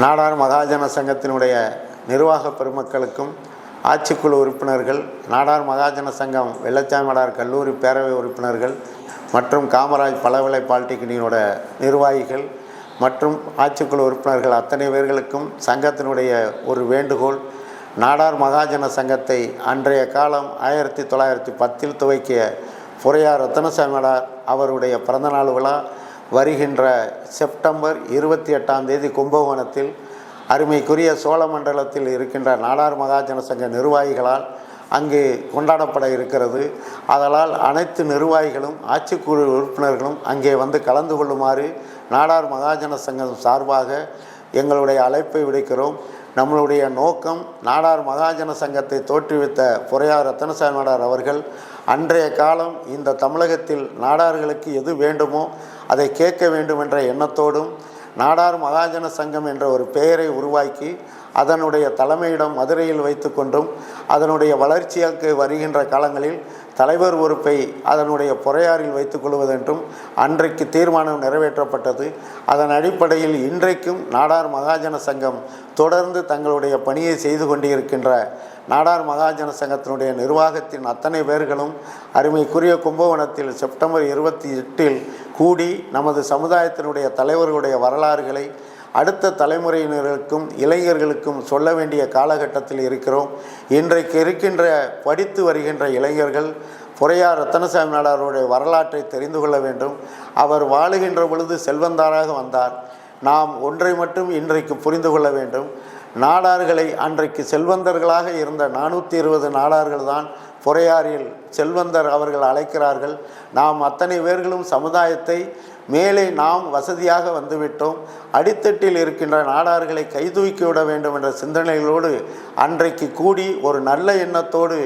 நாடார் மகாஜன சங்கத்தினுடைய நிர்வாக பெருமக்களுக்கும் ஆட்சிக்குழு உறுப்பினர்கள், நாடார் மகாஜன சங்கம் வெள்ளச்சாமியார் கல்லூரி பேரவை உறுப்பினர்கள் மற்றும் காமராஜ் பலவிலை பாலிடெக்னிக்கோட நிர்வாகிகள் மற்றும் ஆட்சிக்குழு உறுப்பினர்கள் அத்தனை பேர்களுக்கும் சங்கத்தினுடைய ஒரு வேண்டுகோள். நாடார் மகாஜன சங்கத்தை அன்றைய காலம் 1910 துவக்கிய பொறையார் ரத்தினசாமியார் அவருடைய பிறந்தநாள் விழா வருகின்ற செப்டம்பர் 28 கும்பகோணத்தில் அருமைக்குரிய சோழமண்டலத்தில் இருக்கின்ற நாடார் மகாஜன சங்க நிர்வாகிகளால் அங்கு கொண்டாடப்பட இருக்கிறது. அதனால் அனைத்து நிர்வாகிகளும் ஆட்சிக்குழு உறுப்பினர்களும் அங்கே வந்து கலந்து கொள்ளுமாறு நாடார் மகாஜன சங்கம் சார்பாக எங்களுடைய அழைப்பை விடுக்கிறோம். நம்மளுடைய நோக்கம், நாடார் மகாஜன சங்கத்தை தோற்றுவித்த பொறையார் ரத்தினசாமியார் அவர்கள் அன்றைய காலம் இந்த தமிழகத்தில் நாடார்களுக்கு எது வேண்டுமோ அதை கேட்க வேண்டும் என்ற எண்ணத்தோடும் நாடார் மகாஜன சங்கம் என்ற ஒரு பெயரை உருவாக்கி அதனுடைய தலைமையிடம் மதுரையில் வைத்து கொண்டும் அதனுடைய வளர்ச்சியாக்கு வருகின்ற காலங்களில் தலைவர் பொறுப்பை அதனுடைய பொறையாறில் வைத்துக் கொள்வதென்றும் அன்றைக்கு தீர்மானம் நிறைவேற்றப்பட்டது. அதன் அடிப்படையில் இன்றைக்கும் நாடார் மகாஜன சங்கம் தொடர்ந்து தங்களுடைய பணியை செய்து கொண்டிருக்கின்ற நாடார் மகாஜன சங்கத்தினுடைய நிர்வாகத்தின் அத்தனை பேர்களும் அருமைக்குரிய கும்பகோணத்தில் செப்டம்பர் 28 கூடி நமது சமுதாயத்தினுடைய தலைவர்களுடைய வரலாறுகளை அடுத்த தலைமுறையினருக்கும் இளைஞர்களுக்கும் சொல்ல வேண்டிய காலகட்டத்தில் இருக்கிறோம். இன்றைக்கு இருக்கின்ற படித்து வருகின்ற இளைஞர்கள் பொறையார் ரத்தினசாமியாருடைய வரலாற்றை தெரிந்து கொள்ள வேண்டும். அவர் வாழுகின்ற பொழுது செல்வந்தாராக வந்தார். நாம் ஒன்றை மட்டும் இன்றைக்கு புரிந்து கொள்ள வேண்டும். நாடார்களை அன்றைக்கு செல்வந்தர்களாக இருந்த 420 நாடார்கள் தான் பொறையாறில் செல்வந்தர் அவர்கள் அழைக்கிறார்கள். நாம் அத்தனை பேர்களும் சமுதாயத்தை மேலே நாம் வசதியாக வந்துவிட்டோம். அடித்தட்டில் இருக்கின்ற நாடார்களை கைதூக்கி விட வேண்டும் என்ற சிந்தனைகளோடு அன்றைக்கு கூடி ஒரு நல்ல எண்ணத்தோடு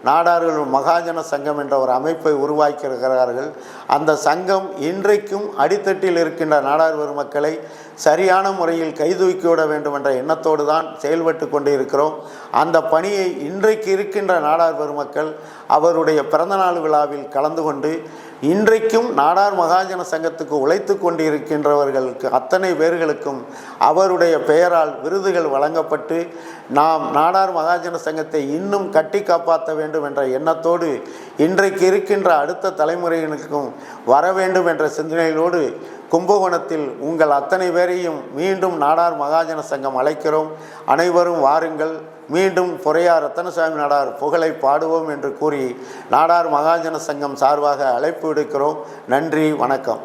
நாடார்கள் மகாஜன சங்கம் என்ற ஒரு அமைப்பை உருவாக்கியிருக்கிறார்கள். அந்த சங்கம் இன்றைக்கும் அடித்தட்டில் இருக்கின்ற நாடார் பெருமக்களை சரியான முறையில் கைதூக்கி விட வேண்டும் என்ற எண்ணத்தோடு தான் செயல்பட்டு கொண்டு இருக்கிறோம். அந்த பணியை இன்றைக்கு இருக்கின்ற நாடார் பெருமக்கள் அவருடைய பிறந்தநாள் விழாவில் கலந்து கொண்டு இன்றைக்கும் நாடார் மகாஜன சங்கத்துக்கு உழைத்து கொண்டிருக்கின்றவர்களுக்கு அத்தனை பேர்களுக்கும் அவருடைய பெயரால் விருதுகள் வழங்கப்பட்டு நாம் நாடார் மகாஜன சங்கத்தை இன்னும் கட்டி காப்பாற்ற வேண்டும் என்ற எண்ணத்தோடு இன்றைக்கு இருக்கின்ற அடுத்த தலைமுறையினருக்கும் வர வேண்டும் என்ற சிந்தனையோடு கும்பகோணத்தில் உங்கள் அத்தனை பேரையும் மீண்டும் நாடார் மகாஜன சங்கம் அழைக்கிறோம். அனைவரும் வாருங்கள், மீண்டும் பொறையார் ரத்தினசாமி நாடார் புகழை பாடுவோம் என்று கூறி நாடார் மகாஜன சங்கம் சார்பாக அழைப்பு விடுக்கிறோம். நன்றி, வணக்கம்.